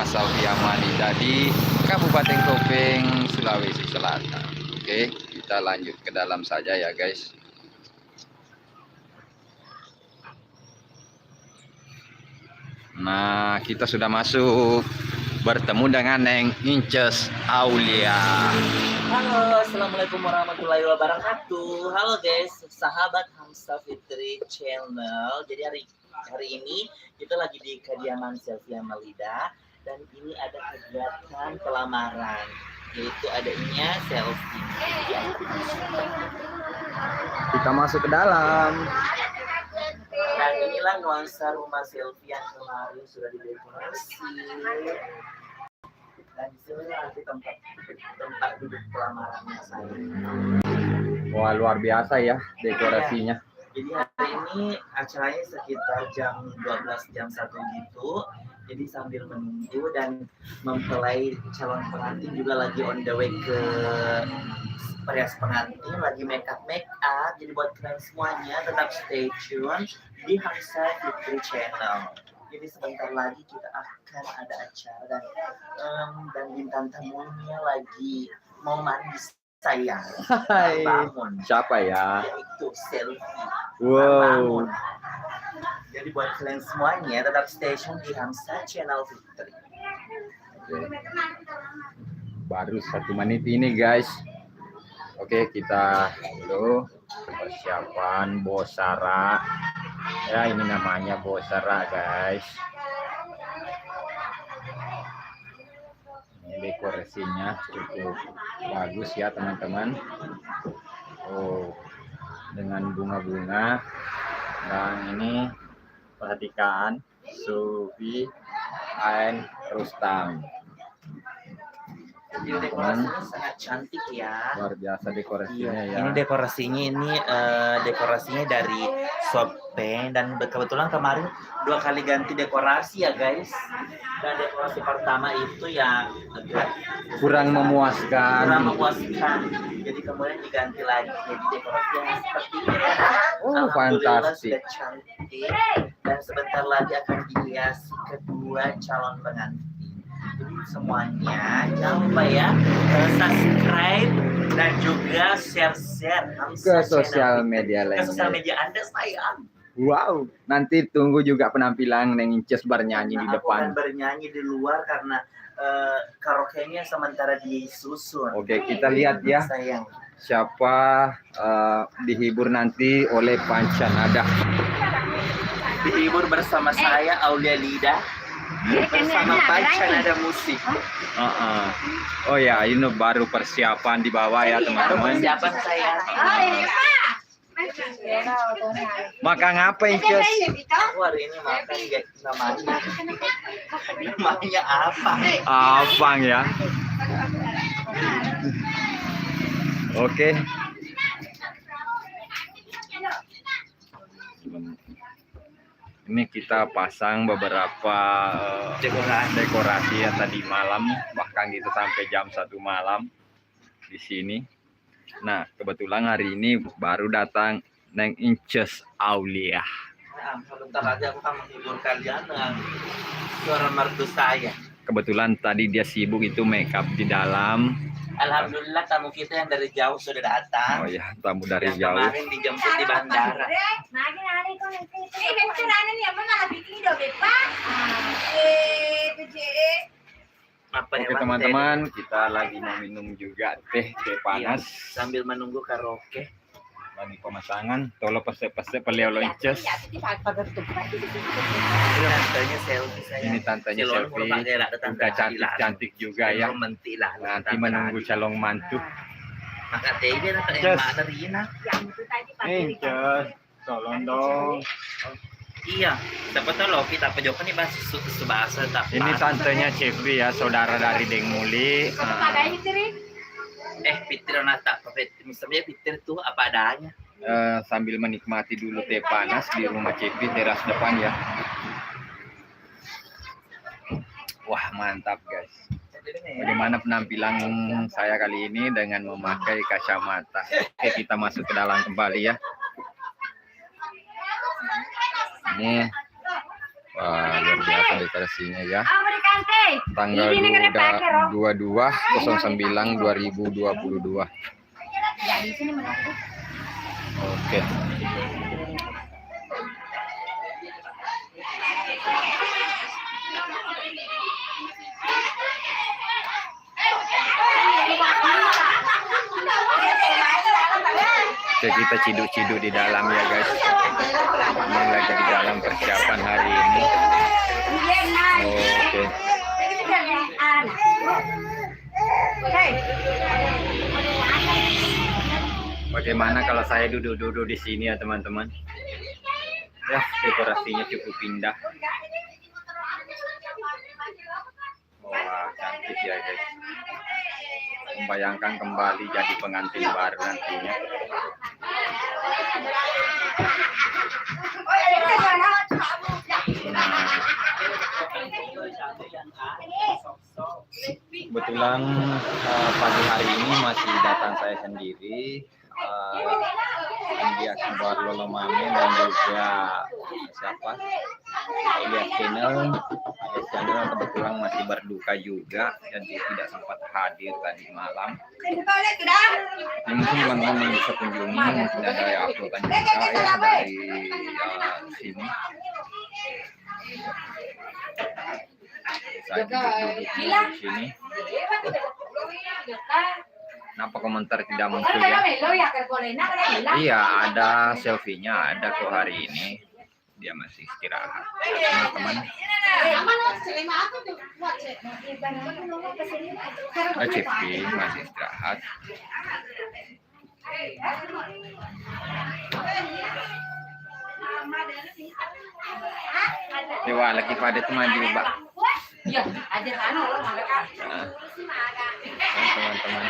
bersama Selfie Amalida di Kabupaten Kopeng, Sulawesi Selatan. Oke, kita lanjut ke dalam saja ya guys. Nah, kita sudah masuk, bertemu dengan Neng Inces Aulia. Halo, assalamualaikum warahmatullahi wabarakatuh. Halo guys, sahabat Hamsa Fitri Channel. Jadi hari ini kita lagi di kediaman Selfie Amalida dan ini ada kegiatan pelamaran, yaitu adanya selfie. Kita masuk ke dalam. Dan inilah nuansa rumah selfie yang kemarin sudah didekorasi. Dan di sini nanti tempat duduk pelamarannya saya. Wah, luar biasa ya dekorasinya. Jadi hari ini acaranya sekitar jam 12 jam 1 gitu. Jadi sambil menunggu dan mempelai calon pengantin juga lagi on the way ke perias pengantin, lagi make up. Jadi buat kalian semuanya tetap stay tune di Hamsa Fitri Channel. Jadi sebentar lagi kita akan ada acara dan bintang tamunya lagi mau mandi sayang. Bangun. Siapa ya? Yaitu Selfie. Wow. Jadi buat kalian semuanya tetap stay tune di Hamsa Channel Fitri. Oke. Baru 1 menit ini guys. Oke, kita dulu persiapan Bosara. Ya, ini namanya Bosara guys. Ini dekorasinya cukup bagus ya teman-teman. Oh, dengan bunga-bunga. Dan ini perhatikan Sufi and Rustam. Jadi dekorasinya sangat cantik ya. Luar biasa dekorasinya ya. Ini dekorasinya dari Shopee dan kebetulan kemarin 2 kali ganti dekorasi ya guys. Dan dekorasi pertama itu yang agak kurang memuaskan. Jadi kemudian diganti lagi jadi dekorasi yang seperti ini. Oh, fantastis. Sudah cantik dan sebentar lagi akan dihiasi kedua calon pengantin. Jadi semuanya jangan lupa ya subscribe dan juga share ke sosial media lainnya. Ke sosial media Anda sayang. Wow, nanti tunggu juga penampilan Neng Inces bernyanyi di Aku depan. akan bernyanyi di luar karena karaoke-nya sementara disusun. Oke, kita lihat ya. Sayang. Siapa dihibur nanti oleh Pancanada. Dihibur bersama saya Aulia Lida. Bersama Pancanada musik. Oh ya, ini baru persiapan di bawah ya teman-teman. Persiapan saya. Makan apa Inces? Hari ini makan ya namanya apa? Abang ya. Oke. Ini kita pasang beberapa dekorasi ya tadi malam, bahkan gitu sampai jam 1 malam di sini. Nah, kebetulan hari ini baru datang Neng Inces Aulia. Nah, sebentar lagi aku akan menghibur kalian dengan suara merdu saya. Kebetulan tadi dia sibuk itu make up di dalam. Alhamdulillah tamu kita yang dari jauh sudah datang. Oh ya, tamu dari yang jauh. Kemarin dijemput di bandara. Oke teman-teman, kita lagi meminum juga teh panas. Iya, sambil menunggu karaoke. Lagi pemasangan, tolong pese-pese peleo Inces. Ini tantenya Selfie. Udah cantik-cantik juga ya. Nanti menunggu calon mantu. Maka teh dia nak yang mana Rina? Inces, tolong dong. Iya, siapa tahu loh kita pejokan nih bahasa bahasa tak. Ini tantenya Cepi ya, saudara dari Deng Muli. Fitri nata, misalnya Fitri tuh apa adanya. Sambil menikmati dulu teh panas di rumah Cepi teras depan ya. Wah, mantap guys. Bagaimana penampilan saya kali ini dengan memakai kacamata. Oke, kita masuk ke dalam kembali ya. Ini wah, luar biasa dekorasinya ya. tanggal 22/09/2022. Oke. Oke, kita ciduk-ciduk di dalam ya guys. Ini lagi di dalam persiapan hari ini. Oke. Bagaimana kalau saya duduk-duduk di sini ya teman-teman? Ya, dekorasinya cukup indah. Wah, cantik ya guys. Membayangkan kembali jadi pengantin baru nantinya. Kebetulan pagi hari ini masih datang saya sendiri, Andi Akbar Lolo Mame dan juga siapa Alias Channel kebetulan masih berduka juga, jadi tidak sempat hadir tadi malam. Mungkin teman-teman bisa kunjungi, mungkin ada yang uploadan juga ya dari sini. Saya duduk di sini. Kenapa komentar tidak muncul ya? Iya, ada selfie-nya, ada kok hari ini. Dia masih istirahat. Teman-teman. Cipi masih istirahat. Dewa lagi pada itu maju, Mbak. Iya, aja sana lo mereka. Teman-teman.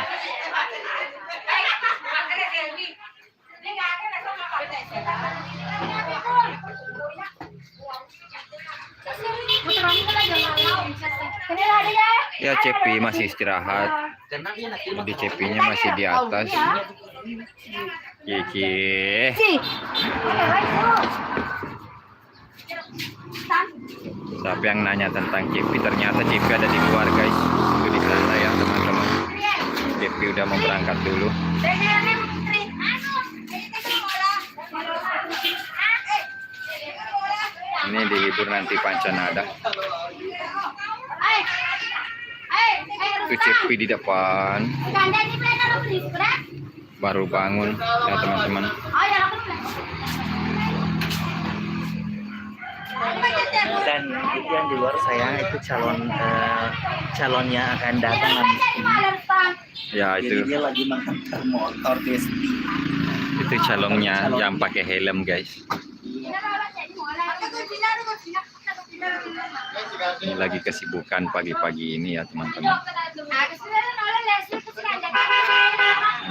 Ya, Cepi masih istirahat. Jadi Cepinya masih di atas. Kiki. Siapa yang nanya tentang Cepi? Ternyata Cepi ada di luar guys. Itu di sana ya teman-teman. Cepi udah mau berangkat dulu. Ini dihibur nanti Pancanada. Itu Cepi di depan. Baru bangun ya teman-teman. Dan itu yang di luar saya itu calonnya akan datang nanti. Ya Jadi itu dia lagi makan motor Desti. itu calonnya yang pakai helm guys. Ini lagi kesibukan pagi-pagi ini ya teman-teman.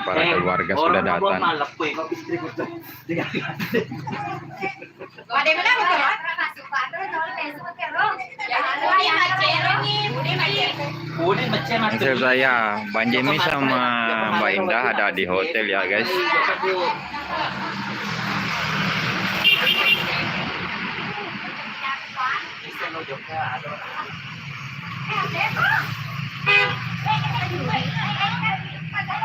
Para keluarga sudah datang. Maksud saya, Bang Jimmy sama Mbak Indah ada di hotel ya guys.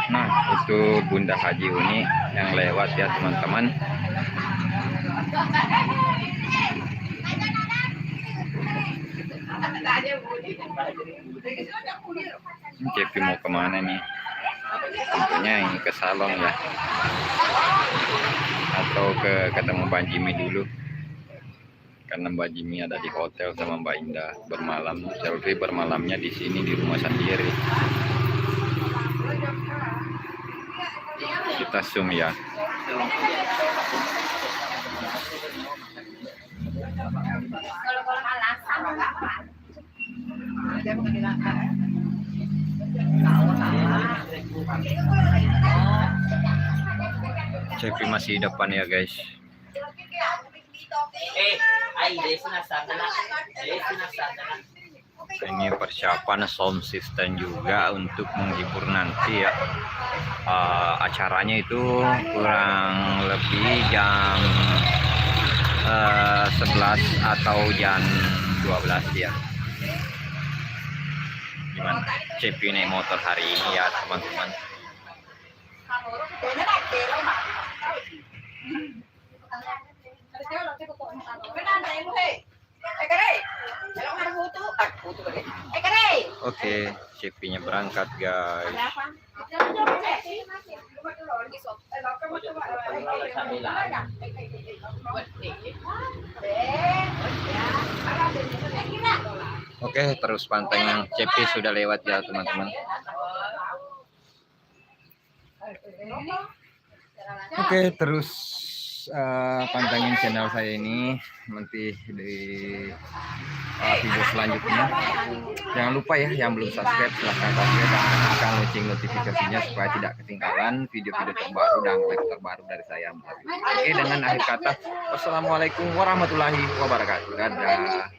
Nah, itu Bunda Haji Uni yang lewat ya teman-teman. Cepi mau kemana nih? Tentunya ini ke salon ya, atau ketemu Mbak Jimmy dulu, karena Mbak Jimmy ada di hotel sama Mbak Indah bermalam. Selfie bermalamnya di sini di rumah sendiri. Kita zoom ya. Cepi masih di depan ya guys. Ini persiapan sound system juga untuk menghibur nanti ya. Acaranya itu kurang lebih jam 11 atau jam 12 ya. gimana Cepi naik motor hari ini ya teman-teman. Oke, Cepinya berangkat guys. Oke, terus pantengin Cepi sudah lewat ya teman-teman. Oke, terus pantengin channel saya ini nanti di video selanjutnya. Jangan lupa ya yang belum subscribe silahkan subscribe dan aktifkan lonceng notifikasinya supaya tidak ketinggalan video-video terbaru dan live terbaru dari saya. Oke, dengan akhir kata wassalamualaikum warahmatullahi wabarakatuh. Dadah.